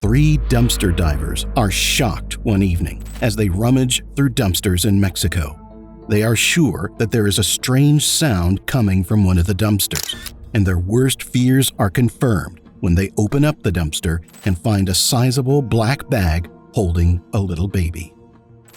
Three dumpster divers are shocked one evening as they rummage through dumpsters in Mexico. They are sure that there is a strange sound coming from one of the dumpsters, and their worst fears are confirmed when they open up the dumpster and find a sizable black bag holding a little baby.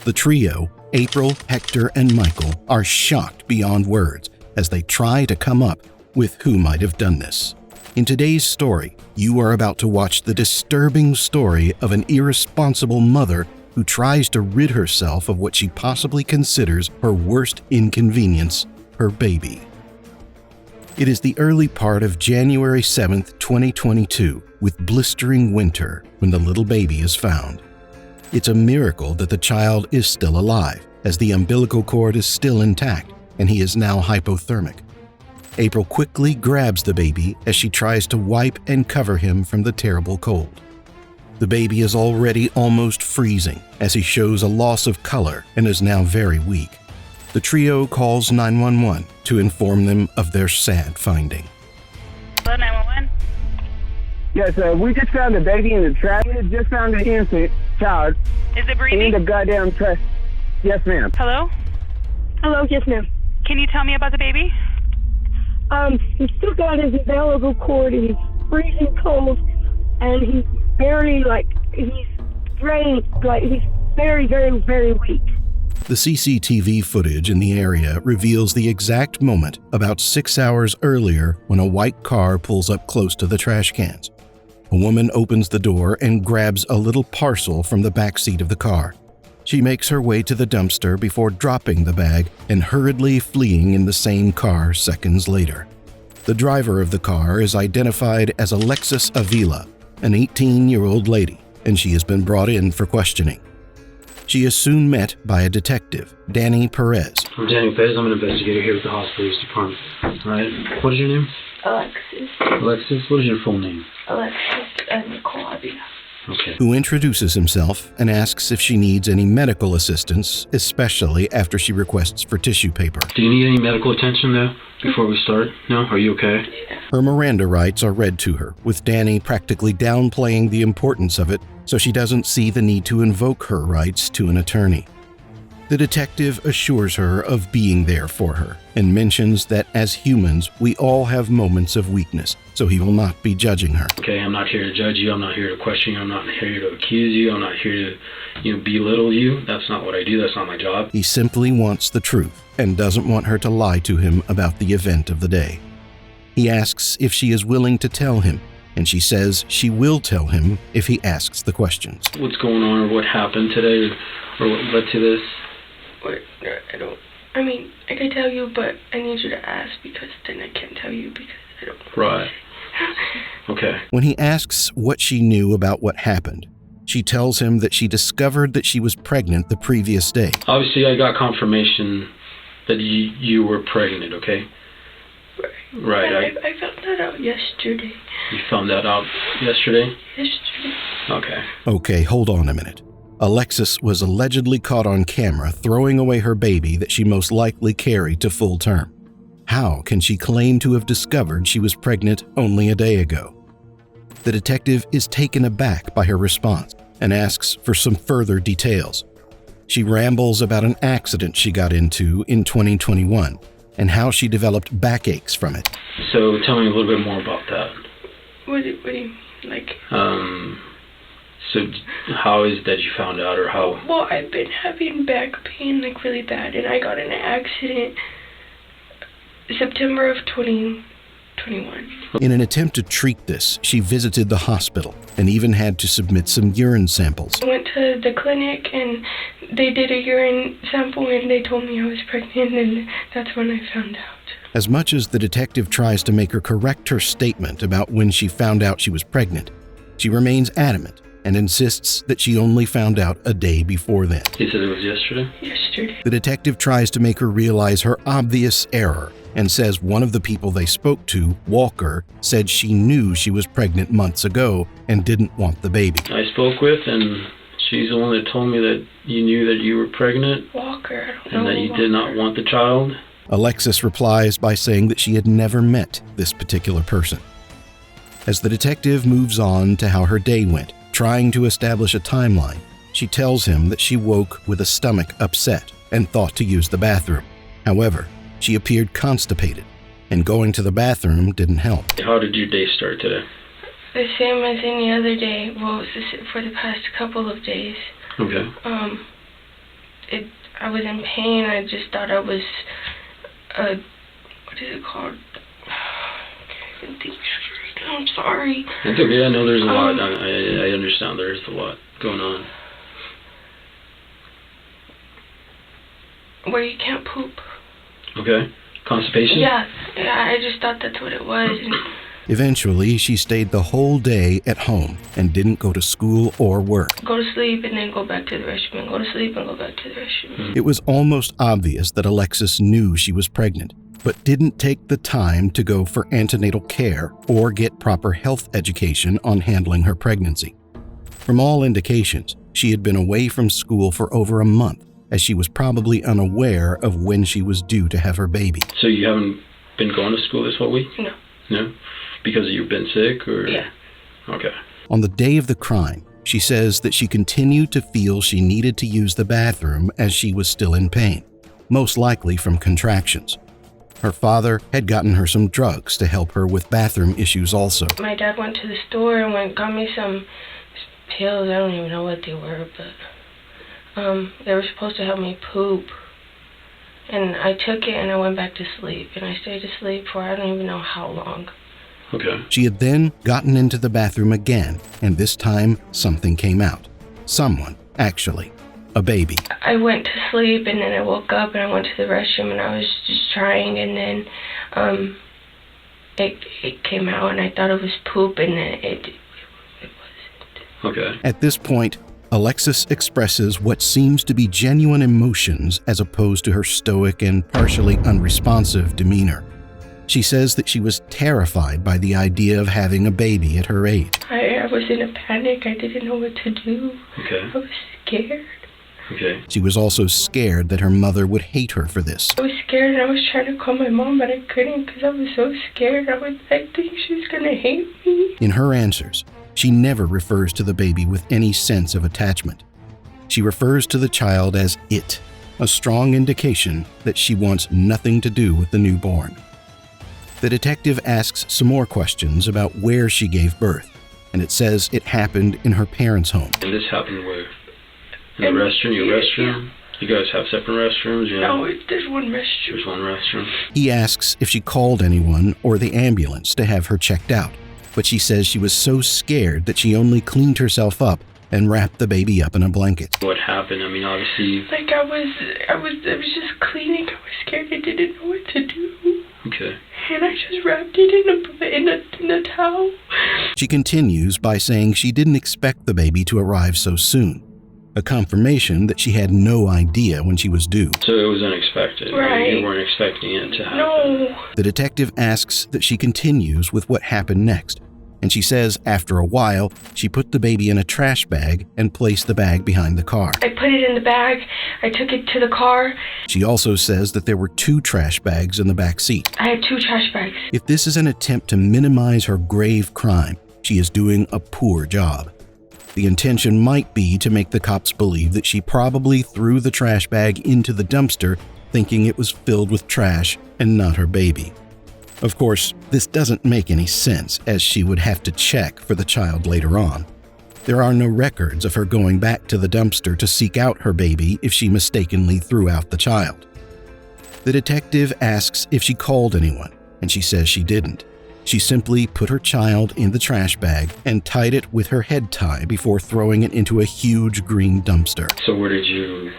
The trio, April, Hector, and Michael, are shocked beyond words as they try to come up with who might have done this. In today's story, you are about to watch the disturbing story of an irresponsible mother who tries to rid herself of what she possibly considers her worst inconvenience, her baby. It is the early part of January 7th, 2022, with blistering winter when the little baby is found. It's a miracle that the child is still alive, as the umbilical cord is still intact and he is now hypothermic. April quickly grabs the baby as she tries to wipe and cover him from the terrible cold. The baby is already almost freezing as he shows a loss of color and is now very weak. The trio calls 911 to inform them of their sad finding. Hello, 911? Yes, we just found a baby in the trash. We just found an infant child. Is it breathing? In the goddamn trash. Yes, ma'am. Hello? Hello, yes, ma'am. Can you tell me about the baby? He's still got his umbilical cord, and he's freezing cold, and he's barely, he's drained, he's very, very, very weak. The CCTV footage in the area reveals the exact moment about 6 hours earlier when a white car pulls up close to the trash cans. A woman opens the door and grabs a little parcel from the back seat of the car. She makes her way to the dumpster before dropping the bag and hurriedly fleeing in the same car seconds later. The driver of the car is identified as Alexis Avila, an 18-year-old lady, and she has been brought in for questioning. She is soon met by a detective, Danny Perez. I'm Danny Perez. I'm an investigator here at the hospital's department. All right. What is your name? Alexis. Alexis? What is your full name? Alexis Nicole Avila. Okay. Who introduces himself and asks if she needs any medical assistance, especially after she requests for tissue paper. Do you need any medical attention, though, before we start? No? Are you okay? Her Miranda rights are read to her, with Danny practically downplaying the importance of it so she doesn't see the need to invoke her rights to an attorney. The detective assures her of being there for her and mentions that as humans, we all have moments of weakness, so he will not be judging her. Okay, I'm not here to judge you. I'm not here to question you. I'm not here to accuse you. I'm not here to, belittle you. That's not what I do. That's not my job. He simply wants the truth and doesn't want her to lie to him about the event of the day. He asks if she is willing to tell him, and she says she will tell him if he asks the questions. What's going on, or what happened today, or what led to this? I can tell you, but I need you to ask, because then I can't tell you because I don't know. Right. Okay. When he asks what she knew about what happened, she tells him that she discovered that she was pregnant the previous day. Obviously, I got confirmation that you were pregnant, okay? Right. I found that out yesterday. You found that out yesterday? Yesterday. Okay. Okay, hold on a minute. Alexis was allegedly caught on camera throwing away her baby that she most likely carried to full term. How can she claim to have discovered she was pregnant only a day ago? The detective is taken aback by her response and asks for some further details. She rambles about an accident she got into in 2021 and how she developed backaches from it. So tell me a little bit more about that. What do you mean? So how is it that you found out, or how? Well, I've been having back pain, really bad, and I got in an accident September of 2021. In an attempt to treat this, she visited the hospital and even had to submit some urine samples. I went to the clinic, and they did a urine sample, and they told me I was pregnant, and that's when I found out. As much as the detective tries to make her correct her statement about when she found out she was pregnant, she remains adamant and insists that she only found out a day before then. You said it was yesterday? Yesterday. The detective tries to make her realize her obvious error and says one of the people they spoke to, Walker, said she knew she was pregnant months ago and didn't want the baby. I spoke with, and she's the one that told me that you knew that you were pregnant. Walker. I don't know. And that you did not want the child. Alexis replies by saying that she had never met this particular person. As the detective moves on to how her day went, Trying to establish a timeline, she tells him that she woke with a stomach upset and thought to use the bathroom. However, she appeared constipated, and going to the bathroom didn't help. How did your day start today? The same as any other day. Well, for the past couple of days. Okay. I was in pain. I just thought I was, what is it called? I can't think straight. I'm sorry. It's okay. I know there's a lot. I understand there's a lot going on. Where you can't poop. Okay. Constipation? Yeah, I just thought that's what it was. Eventually, she stayed the whole day at home and didn't go to school or work. Go to sleep and then go back to the restroom, and go to sleep and go back to the restroom. It was almost obvious that Alexis knew she was pregnant, but didn't take the time to go for antenatal care or get proper health education on handling her pregnancy. From all indications, she had been away from school for over a month, as she was probably unaware of when she was due to have her baby. So you haven't been going to school this whole week? No. No? Because you've been sick, or? Yeah. Okay. On the day of the crime, she says that she continued to feel she needed to use the bathroom as she was still in pain, most likely from contractions. Her father had gotten her some drugs to help her with bathroom issues also. My dad went to the store and got me some pills. I don't even know what they were, but they were supposed to help me poop. And I took it and I went back to sleep. And I stayed asleep for I don't even know how long. Okay. She had then gotten into the bathroom again, and this time something came out. Someone, actually. A baby. I went to sleep and then I woke up and I went to the restroom and I was just trying, and then it came out and I thought it was poop, and then it wasn't. Okay. At this point, Alexis expresses what seems to be genuine emotions as opposed to her stoic and partially unresponsive demeanor. She says that she was terrified by the idea of having a baby at her age. I was in a panic. I didn't know what to do. Okay. I was scared. Okay. She was also scared that her mother would hate her for this. I was scared and I was trying to call my mom, but I couldn't because I was so scared. I think she's going to hate me. In her answers, she never refers to the baby with any sense of attachment. She refers to the child as it, a strong indication that she wants nothing to do with the newborn. The detective asks some more questions about where she gave birth, and it says it happened in her parents' home. And this happened where? In the restroom? Your restroom? You guys have separate restrooms? Yeah. No, there's one restroom. There's one restroom. He asks if she called anyone or the ambulance to have her checked out, but she says she was so scared that she only cleaned herself up and wrapped the baby up in a blanket. What happened? I mean, obviously... Like I was just cleaning. I was scared. I didn't know what to do. Okay. And I just wrapped it in a towel. She continues by saying she didn't expect the baby to arrive so soon, a confirmation that she had no idea when she was due. So it was unexpected. Right. You weren't expecting it to happen. No. The detective asks that she continues with what happened next, and she says after a while, she put the baby in a trash bag and placed the bag behind the car. I put it in the bag. I took it to the car. She also says that there were 2 trash bags in the back seat. I had 2 trash bags. If this is an attempt to minimize her grave crime, she is doing a poor job. The intention might be to make the cops believe that she probably threw the trash bag into the dumpster thinking it was filled with trash and not her baby. Of course, this doesn't make any sense, as she would have to check for the child later on. There are no records of her going back to the dumpster to seek out her baby if she mistakenly threw out the child. The detective asks if she called anyone, and she says she didn't. She simply put her child in the trash bag and tied it with her head tie before throwing it into a huge green dumpster. So where did you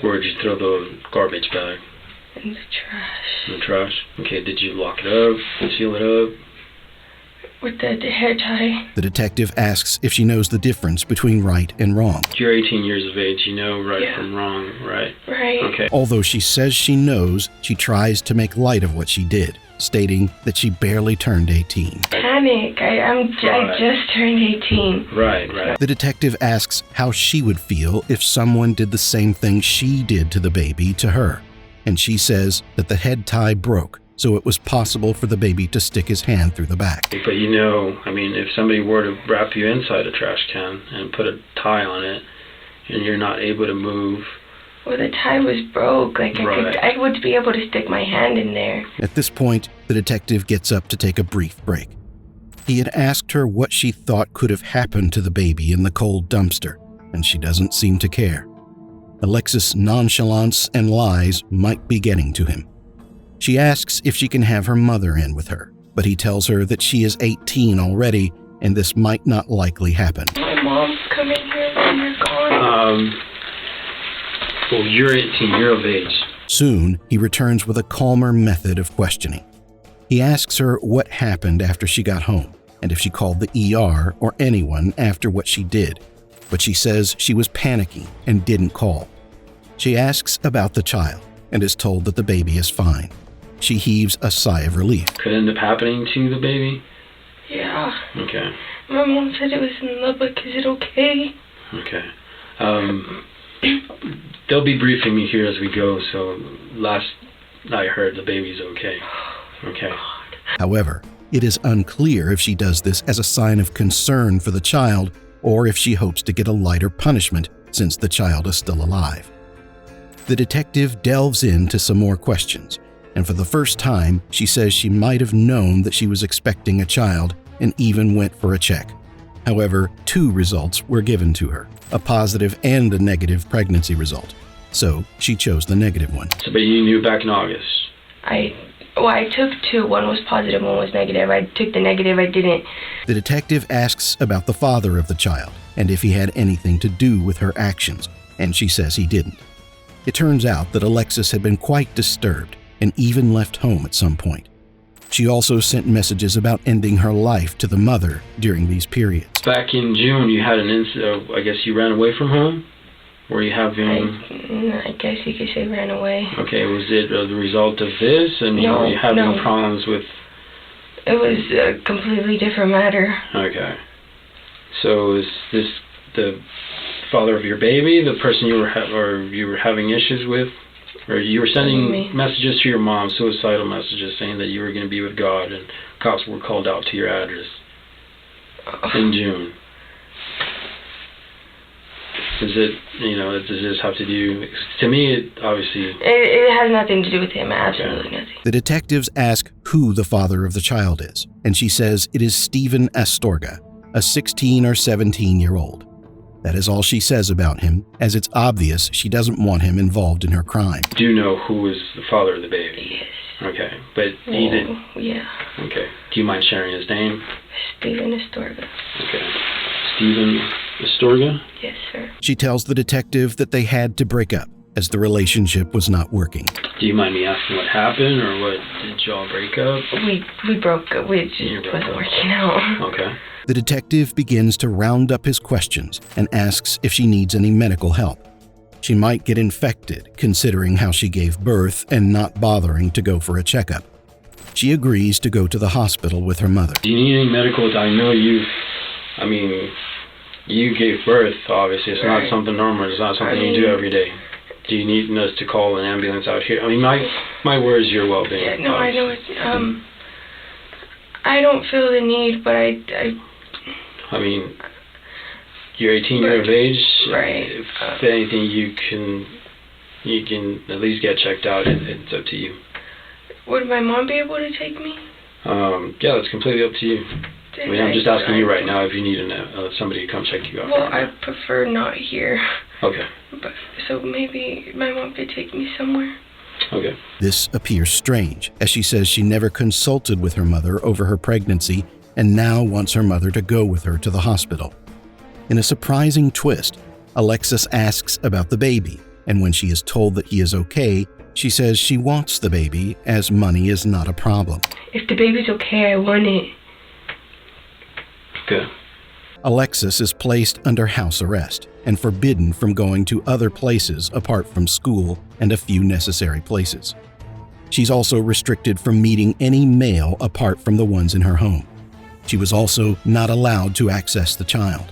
throw the garbage bag? In the trash. In the trash? Okay, did you lock it up, seal it up? With the hair tie. The detective asks if she knows the difference between right and wrong. You're 18 years of age, you know right Yeah. from wrong, right? Right. Okay. Although she says she knows, she tries to make light of what she did, stating that she barely turned 18. Panic. I just turned 18. Right. The detective asks how she would feel if someone did the same thing she did to the baby to her, and she says that the head tie broke, so it was possible for the baby to stick his hand through the back. But if somebody were to wrap you inside a trash can and put a tie on it, and you're not able to move. Well, the tie was broke. Right. I would be able to stick my hand in there. At this point, the detective gets up to take a brief break. He had asked her what she thought could have happened to the baby in the cold dumpster, and she doesn't seem to care. Alexis' nonchalance and lies might be getting to him. She asks if she can have her mother in with her, but he tells her that she is 18 already, and this might not likely happen. My mom's coming here when you're gone. Well, you're 18, you're of age. Soon, he returns with a calmer method of questioning. He asks her what happened after she got home, and if she called the ER or anyone after what she did, but she says she was panicking and didn't call. She asks about the child and is told that the baby is fine. She heaves a sigh of relief. Could end up happening to the baby? Yeah. Okay. My mom said it was in the book. Is it okay? Okay. They'll be briefing me here as we go, so last I heard the baby's okay. Okay. However, it is unclear if she does this as a sign of concern for the child or if she hopes to get a lighter punishment since the child is still alive. The detective delves into some more questions, and for the first time, she says she might have known that she was expecting a child and even went for a check. However, 2 results were given to her, a positive and a negative pregnancy result. So she chose the negative one. But you knew back in August? I took 2. One was positive, one was negative. I took the negative, I didn't. The detective asks about the father of the child and if he had anything to do with her actions, and she says he didn't. It turns out that Alexis had been quite disturbed and even left home at some point. She also sent messages about ending her life to the mother during these periods. Back in June, you had an incident. I guess you ran away from home? Were you having... I guess you could say ran away. Okay, was it the result of this? And were you having problems with... It was a completely different matter. Okay. So is this the father of your baby, the person you were having issues with? Or you were sending messages to your mom, suicidal messages, saying that you were going to be with God, and cops were called out to your address in June. Does this have to do... To me, it obviously... It has nothing to do with him, absolutely nothing. The detectives ask who the father of the child is, and she says it is Stephen Astorga, a 16 or 17-year-old. That is all she says about him, as it's obvious she doesn't want him involved in her crime. Do you know who is the father of the baby? Yes. Okay, but he didn't... Yeah. Okay. Do you mind sharing his name? Stephen Astorga. Okay. Stephen Astorga? Yes, sir. She tells the detective that they had to break up, as the relationship was not working. Do you mind me asking what happened, or what did y'all break up? We broke up. It just wasn't working out. Okay. The detective begins to round up his questions and asks if she needs any medical help. She might get infected, considering how she gave birth and not bothering to go for a checkup. She agrees to go to the hospital with her mother. Do you need any medical? I know you gave birth, obviously. It's not something normal. It's not something you do every day. Do you need us to call an ambulance out here? My word is your well-being. Yeah, no, I know it's, I don't feel the need, but you're 18 years of age. Right. If anything, you can at least get checked out. It's up to you. Would my mom be able to take me? Yeah, that's completely up to you. I'm just asking you right now if you need somebody to come check you out. Well, I prefer not here. Okay. So maybe my mom could take me somewhere. Okay. This appears strange, as she says she never consulted with her mother over her pregnancy and now wants her mother to go with her to the hospital. In a surprising twist, Alexis asks about the baby, and when she is told that he is okay, she says she wants the baby as money is not a problem. If the baby's okay, I want it. Okay. Alexis is placed under house arrest and forbidden from going to other places apart from school and a few necessary places. She's also restricted from meeting any male apart from the ones in her home. She was also not allowed to access the child.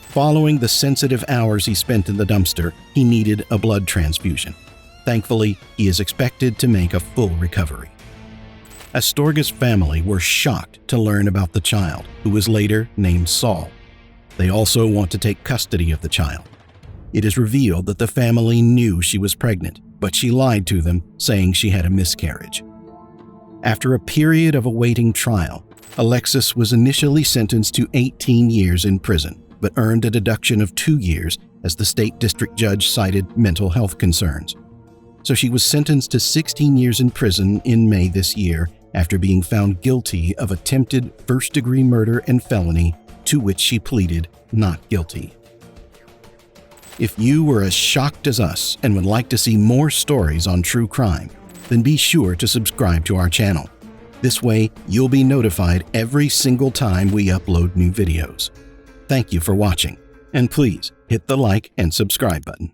Following the sensitive hours he spent in the dumpster, he needed a blood transfusion. Thankfully, he is expected to make a full recovery. Astorga's family were shocked to learn about the child, who was later named Saul. They also want to take custody of the child. It is revealed that the family knew she was pregnant, but she lied to them, saying she had a miscarriage. After a period of awaiting trial, Alexis was initially sentenced to 18 years in prison, but earned a deduction of 2 years as the state district judge cited mental health concerns. So she was sentenced to 16 years in prison in May this year after being found guilty of attempted first-degree murder and felony, to which she pleaded not guilty. If you were as shocked as us and would like to see more stories on true crime, then be sure to subscribe to our channel. This way, you'll be notified every single time we upload new videos. Thank you for watching, and please hit the like and subscribe button.